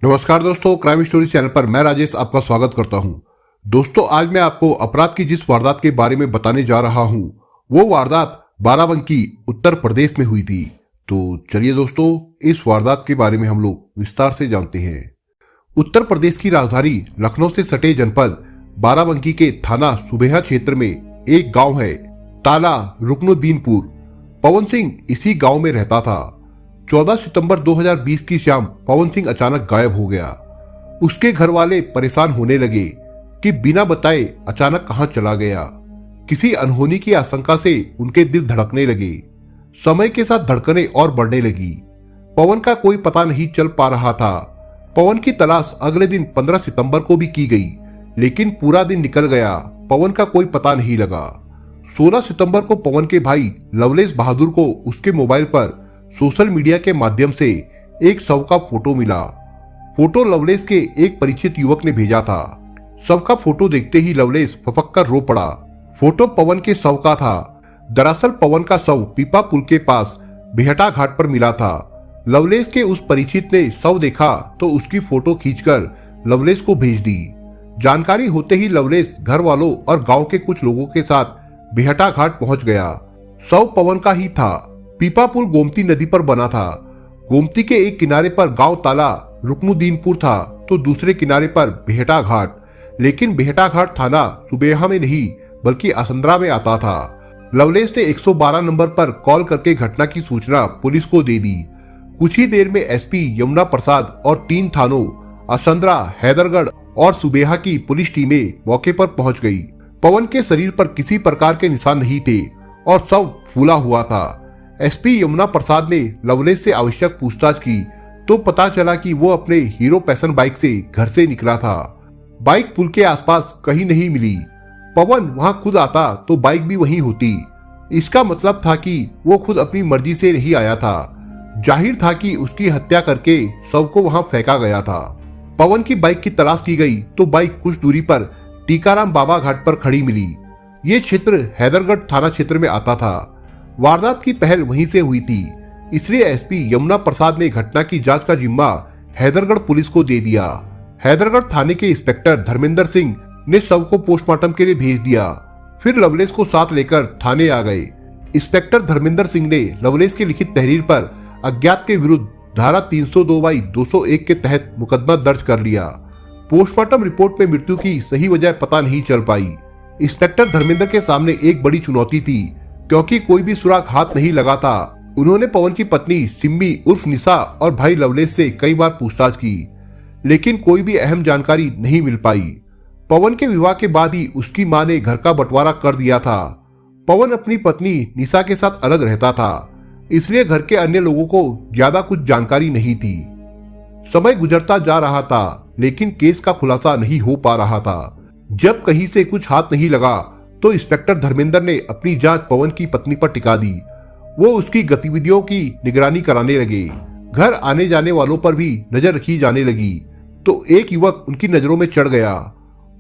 नमस्कार दोस्तों, crime story channel पर मैं राजेश आपका स्वागत करता हूं। दोस्तों, आज मैं आपको अपराध की जिस वारदात के बारे में बताने जा रहा हूं, वो वारदात बाराबंकी उत्तर प्रदेश में हुई थी। तो चलिए दोस्तों, इस वारदात के बारे में हम लोग विस्तार से जानते हैं। उत्तर प्रदेश की राजधानी लखनऊ से सटे जनपद बाराबंकी के थाना सुबेहा क्षेत्र में एक गाँव है ताला रुकनुद्दीनपुर। पवन सिंह इसी गाँव में रहता था। 14 सितंबर 2020 की शाम पवन सिंह अचानक गायब हो गया। उसके घर वाले परेशान होने लगे कि बिना बताए अचानक कहां चला गया। किसी अनहोनी की आशंका से उनके दिल धड़कने लगे। समय के साथ धड़कनें और बढ़ने लगी। पवन का कोई पता नहीं चल पा रहा था। पवन की तलाश अगले दिन 15 सितंबर को भी की गई, लेकिन पूरा दिन निकल गया, पवन का कोई पता नहीं लगा। 16 सितंबर को पवन के भाई लवलेश बहादुर को उसके मोबाइल पर सोशल मीडिया के माध्यम से एक शव का फोटो मिला। फोटो लवलेश के एक परिचित युवक ने भेजा था। शव का फोटो देखते ही लवलेश फपक कर रो पड़ा। फोटो पवन के शव का था। दरअसल पवन का शव पीपा पुल के पास बेहटा घाट पर मिला था। लवलेश के उस परिचित ने शव देखा तो उसकी फोटो खींचकर लवलेश को भेज दी। जानकारी होते ही लवलेश घर वालों और गांव के कुछ लोगों के साथ बेहटा घाट पहुंच गया। शव पवन का ही था। पीपा पुल गोमती नदी पर बना था। गोमती के एक किनारे पर गांव ताला रुकनुद्दीनपुर था तो दूसरे किनारे पर बेहटा घाट। लेकिन बेहटा घाट थाना सुबेहा में नहीं बल्कि असंद्रा में आता था। लवलेश ने 112 नंबर पर कॉल करके घटना की सूचना पुलिस को दे दी। कुछ ही देर में एसपी यमुना प्रसाद और 3 थानों असंद्रा, हैदरगढ़ और सुबेहा की पुलिस टीमें मौके पर पहुंच गई। पवन के शरीर पर किसी प्रकार के निशान नहीं थे और शव फूला हुआ था। एसपी यमुना प्रसाद ने लवलेश से आवश्यक पूछताछ की तो पता चला कि वो अपने हीरो पैशन बाइक से घर से निकला था। बाइक पुल के आसपास कहीं नहीं मिली। पवन वहां खुद आता तो बाइक भी वहीं होती। इसका मतलब था कि वो खुद अपनी मर्जी से नहीं आया था। जाहिर था कि उसकी हत्या करके शव को वहां फेंका गया था। पवन की बाइक की तलाश की गई तो बाइक कुछ दूरी पर टीकाराम बाबा घाट पर खड़ी मिली। ये क्षेत्र हैदरगढ़ थाना क्षेत्र में आता था। वारदात की पहल वहीं से हुई थी, इसलिए एसपी यमुना प्रसाद ने घटना की जांच का जिम्मा हैदरगढ़ पुलिस को दे दिया। हैदरगढ़ थाने के इंस्पेक्टर धर्मेंद्र सिंह ने शव को पोस्टमार्टम के लिए भेज दिया। फिर लवलेश को साथ लेकर थाने आ गए। इंस्पेक्टर धर्मेंद्र सिंह ने लवलेश की लिखित तहरीर पर अज्ञात के विरुद्ध धारा 302/201 के तहत मुकदमा दर्ज कर लिया। पोस्टमार्टम रिपोर्ट में मृत्यु की सही वजह पता नहीं चल पाई। इंस्पेक्टर धर्मेंद्र के सामने एक बड़ी चुनौती थी, क्योंकि कोई भी सुराग हाथ नहीं लगा था। उन्होंने पवन की पत्नी सिम्मी उर्फ निशा और भाई लवलेश से कई बार पूछताछ की, लेकिन कोई भी अहम जानकारी नहीं मिल पाई। पवन के विवाह के बाद ही उसकी मां ने घर का बंटवारा कर दिया था। पवन अपनी पत्नी निशा के साथ अलग रहता था, इसलिए घर के अन्य लोगों को ज्यादा कुछ जानकारी नहीं थी। समय गुजरता जा रहा था, लेकिन केस का खुलासा नहीं हो पा रहा था। जब कहीं से कुछ हाथ नहीं लगा तो इंस्पेक्टर धर्मेंद्र ने अपनी जांच पवन की पत्नी पर टिका दी। वो उसकी गतिविधियों की निगरानी कराने लगे। घर आने जाने वालों पर भी नजर रखी जाने लगी तो एक युवक उनकी नजरों में चढ़ गया।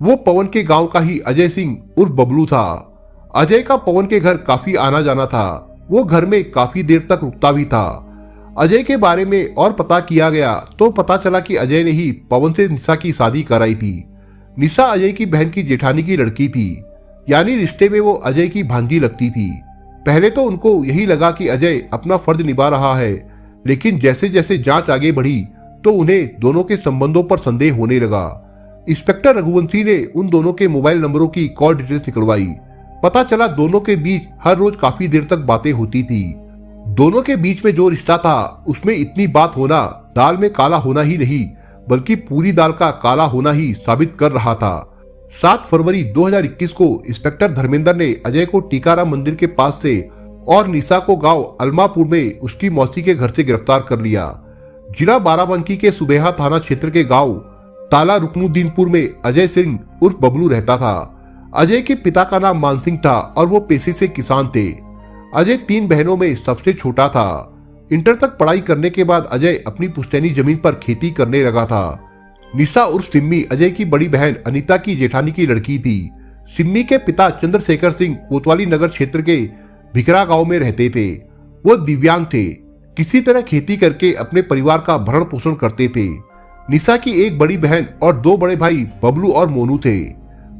वो पवन के गांव का ही अजय सिंह उर्फ बबलू था। अजय का पवन के घर काफी आना जाना था। वो घर में काफी देर तक रुकता भी था। अजय के बारे में और पता किया गया तो पता चला कि अजय ने ही पवन से निशा की शादी कराई थी। निशा अजय की बहन की जेठानी की लड़की थी, यानी रिश्ते में वो अजय की भांजी लगती थी। पहले तो उनको यही लगा कि अजय अपना फर्ज निभा रहा है, लेकिन जैसे जैसे जांच आगे बढ़ी तो उन्हें दोनों के संबंधों पर संदेह होने लगा। इंस्पेक्टर रघुवंशी ने उन दोनों के मोबाइल नंबरों की कॉल डिटेल्स निकलवाई। पता चला दोनों के बीच हर रोज काफी देर तक बातें होती थी। दोनों के बीच में जो रिश्ता था उसमें इतनी बात होना दाल में काला होना ही नहीं बल्कि पूरी दाल का काला होना ही साबित कर रहा था। 7 फरवरी 2021 को इंस्पेक्टर धर्मेंद्र ने अजय को टीकाराम मंदिर के पास से और निशा को गांव अलमापुर में उसकी मौसी के घर से गिरफ्तार कर लिया। जिला बाराबंकी के सुबेहा थाना क्षेत्र के गांव ताला रुकनुद्दीनपुर में अजय सिंह उर्फ बबलू रहता था। अजय के पिता का नाम मान सिंह था और वो पेशे से किसान थे। अजय 3 बहनों में सबसे छोटा था। इंटर तक पढ़ाई करने के बाद अजय अपनी पुश्तैनी जमीन पर खेती करने लगा था। निशा उर्फ सिम्मी अजय की बड़ी बहन अनीता की जेठानी की लड़की थी। सिम्मी के पिता चंद्रशेखर सिंह कोतवाली नगर क्षेत्र के भिकरा गांव में रहते थे। वो दिव्यांग थे। किसी तरह खेती करके अपने परिवार का भरण पोषण करते थे। निशा की एक बड़ी बहन और दो बड़े भाई बबलू और मोनू थे।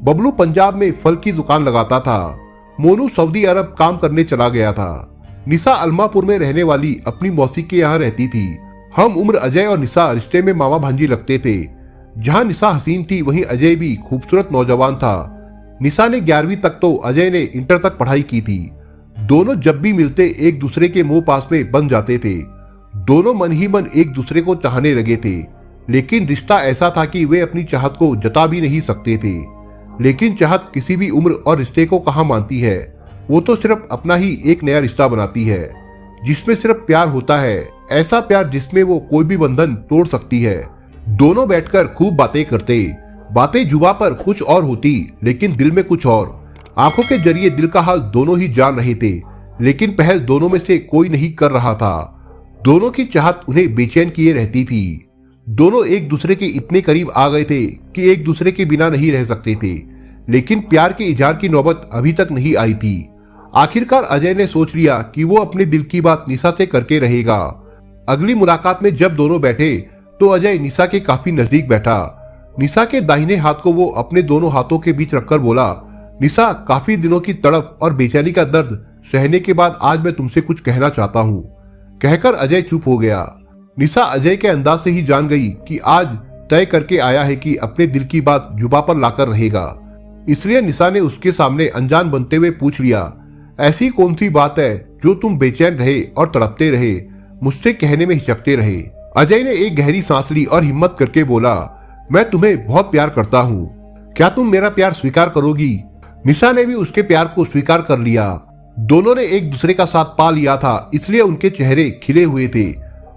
बबलू पंजाब में फल की दुकान लगाता था। मोनू सऊदी अरब काम करने चला गया था। निशा अलमापुर में रहने वाली अपनी मौसी के यहाँ रहती थी। हम उम्र अजय और निशा रिश्ते में मामा भांजी लगते थे। जहाँ निशा हसीन थी वहीं अजय भी खूबसूरत नौजवान था। निशा ने 11वीं तक तो अजय ने इंटर तक पढ़ाई की थी। दोनों जब भी मिलते एक दूसरे के मुंह पास में बन जाते थे। दोनों मन ही मन एक दूसरे को चाहने लगे थे, लेकिन रिश्ता ऐसा था कि वे अपनी चाहत को जता भी नहीं सकते थे। लेकिन चाहत किसी भी उम्र और रिश्ते को कहाँ मानती है, वो तो सिर्फ अपना ही एक नया रिश्ता बनाती है, जिसमें सिर्फ प्यार होता है, ऐसा प्यार जिसमें वो कोई भी बंधन तोड़ सकती है। दोनों बैठकर खूब बातें करते। बातें जुबां पर कुछ और होती, लेकिन दिल में कुछ और। आंखों के जरिए दिल का हाल दोनों ही जान रहे थे, लेकिन पहल दोनों में से कोई नहीं कर रहा था। दोनों की चाहत उन्हें बेचैन किए रहती थी। दोनों एक दूसरे के इतने करीब आ गए थे कि एक दूसरे के बिना नहीं रह सकते थे, लेकिन प्यार के इजहार की नौबत अभी तक नहीं आई थी। आखिरकार अजय ने सोच लिया कि वो अपने दिल की बात निशा से करके रहेगा। अगली मुलाकात में जब दोनों बैठे तो अजय निशा के काफी नजदीक बैठा। निशा के दाहिने हाथ को वो अपने दोनों हाथों के बीच रखकर बोला, निशा, काफी दिनों की तड़प और बेचैनी का दर्द सहने के बाद आज मैं तुमसे कुछ कहना चाहता हूँ। कहकर अजय चुप हो गया। निशा अजय के अंदाज से ही जान गई कि आज तय करके आया है कि अपने दिल की बात जुबां पर लाकर रहेगा। इसलिए निशा ने उसके सामने अनजान बनते हुए पूछ लिया, ऐसी कौन सी बात है जो तुम बेचैन रहे और तड़पते रहे, मुझसे कहने में हिचकते रहे। अजय ने एक गहरी सांस ली और हिम्मत करके बोला, मैं तुम्हें बहुत प्यार करता हूँ, क्या तुम मेरा प्यार स्वीकार करोगी। निशा ने भी उसके प्यार को स्वीकार कर लिया। दोनों ने एक दूसरे का साथ पा लिया था, इसलिए उनके चेहरे खिले हुए थे।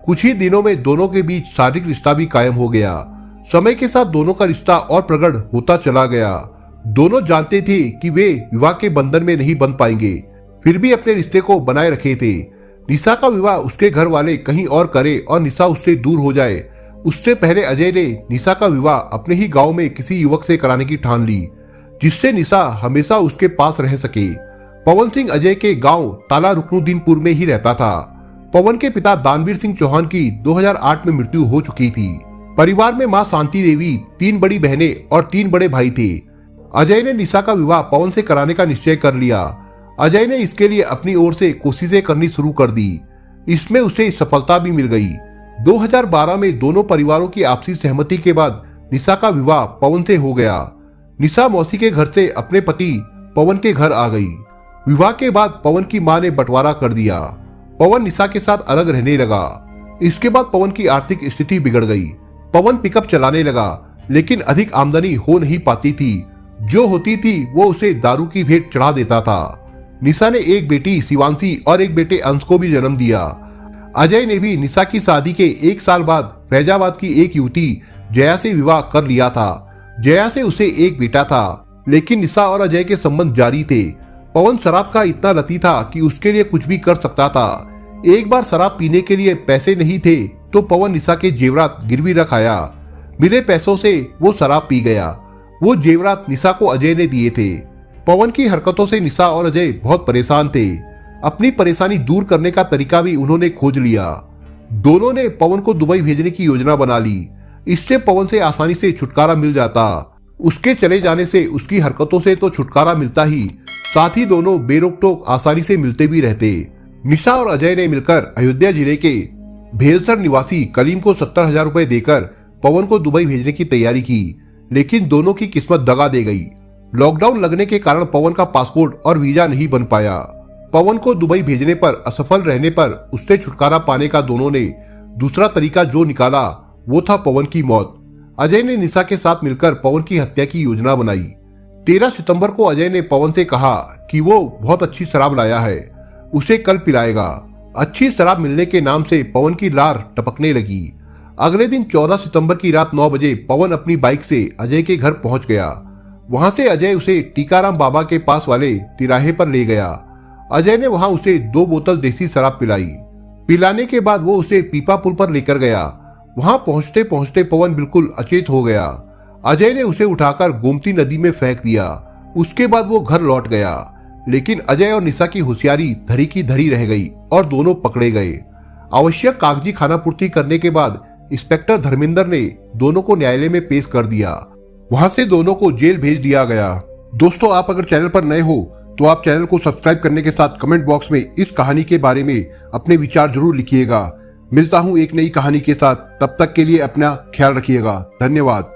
कुछ ही दिनों में दोनों के बीच शारीरिक रिश्ता भी कायम हो गया। समय के साथ दोनों का रिश्ता और प्रगाढ़ होता चला गया। दोनों जानते थे कि वे विवाह के बंधन में नहीं बन पाएंगे, फिर भी अपने रिश्ते को बनाए रखे थे। निशा का विवाह उसके घर वाले कहीं और करे और निशा उससे दूर हो जाए, उससे पहले अजय ने निशा का विवाह अपने ही गांव में किसी युवक से कराने की ठान ली, जिससे निशा हमेशा उसके पास रह सके। पवन सिंह अजय के गांव ताला रुकनुद्दीनपुर में ही रहता था। पवन के पिता दानवीर सिंह चौहान की 2008 में मृत्यु हो चुकी थी। परिवार में मां शांति देवी, 3 बड़ी बहनें और 3 बड़े भाई थे। अजय ने निशा का विवाह पवन से कराने का निश्चय कर लिया। अजय ने इसके लिए अपनी ओर से कोशिशें करनी शुरू कर दी। इसमें उसे सफलता भी मिल गई। 2012 में दोनों परिवारों की आपसी सहमति के बाद निशा का विवाह पवन से हो गया। निशा मौसी के घर से अपने पति पवन के घर आ गई। विवाह के बाद पवन की मां ने बंटवारा कर दिया। पवन निशा के साथ अलग रहने लगा। इसके बाद पवन की आर्थिक स्थिति बिगड़ गई। पवन पिकअप चलाने लगा, लेकिन अधिक आमदनी हो नहीं पाती थी। जो होती थी वो उसे दारू की भेंट चढ़ा देता था। निशा ने एक बेटी शिवांशी और एक बेटे अंश को भी जन्म दिया। अजय ने भी निशा की शादी के 1 साल बाद फैजाबाद की एक युवती जया से विवाह कर लिया था। जया से उसे एक बेटा था, लेकिन निशा और अजय के संबंध जारी थे। पवन शराब का इतना रती था कि उसके लिए कुछ भी कर सकता था। एक बार शराब पीने के लिए पैसे नहीं थे तो पवन निशा के जेवरात गिरवी रख आया। मिले पैसों से वो शराब पी गया। वो जेवरात निशा को अजय ने दिए थे। पवन की हरकतों से निशा और अजय बहुत परेशान थे। अपनी परेशानी दूर करने का तरीका भी उन्होंने खोज लिया। दोनों ने पवन को दुबई भेजने की योजना बना ली। इससे पवन से आसानी से छुटकारा मिल जाता। उसके चले जाने से उसकी हरकतों से तो छुटकारा मिलता ही, साथ ही दोनों बेरोक टोक आसानी से मिलते भी रहते। निशा और अजय ने मिलकर अयोध्या जिले के भेलसर निवासी कलीम को 70,000 रुपए देकर पवन को दुबई भेजने की तैयारी की, लेकिन दोनों की किस्मत दगा दे गई। लॉकडाउन लगने के कारण पवन का पासपोर्ट और वीजा नहीं बन पाया। पवन को दुबई भेजने पर असफल रहने पर उससे छुटकारा पाने का दोनों ने दूसरा तरीका जो निकाला वो था पवन की मौत। अजय ने निशा के साथ मिलकर पवन की हत्या की योजना बनाई। 13 सितंबर को अजय ने पवन से कहा कि वो बहुत अच्छी शराब लाया है, उसे कल पिलाएगा। अच्छी शराब मिलने के नाम से पवन की लार टपकने लगी। अगले दिन 14 सितंबर की रात 9 बजे पवन अपनी बाइक से अजय के घर पहुंच गया। वहां से अजय उसे टीकाराम बाबा के पास वाले तिराहे पर ले गया। अजय ने वहां उसे 2 बोतल देसी शराब पिलाई। पिलाने के बाद वो उसे पीपा पुल पर लेकर गया। वहां पहुंचते पहुंचते पवन बिल्कुल अचेत हो गया। अजय ने उसे उठाकर गोमती नदी में फेंक दिया। उसके बाद वो घर लौट गया, लेकिन अजय और निशा की होशियारी धरी की धरी रह गई और दोनों पकड़े गए। आवश्यक कागजी खानापूर्ति करने के बाद इंस्पेक्टर धर्मेंद्र ने दोनों को न्यायालय में पेश कर दिया। वहां से दोनों को जेल भेज दिया गया। दोस्तों, आप अगर चैनल पर नए हो तो आप चैनल को सब्सक्राइब करने के साथ कमेंट बॉक्स में इस कहानी के बारे में अपने विचार जरूर लिखिएगा। मिलता हूं एक नई कहानी के साथ, तब तक के लिए अपना ख्याल रखिएगा। धन्यवाद।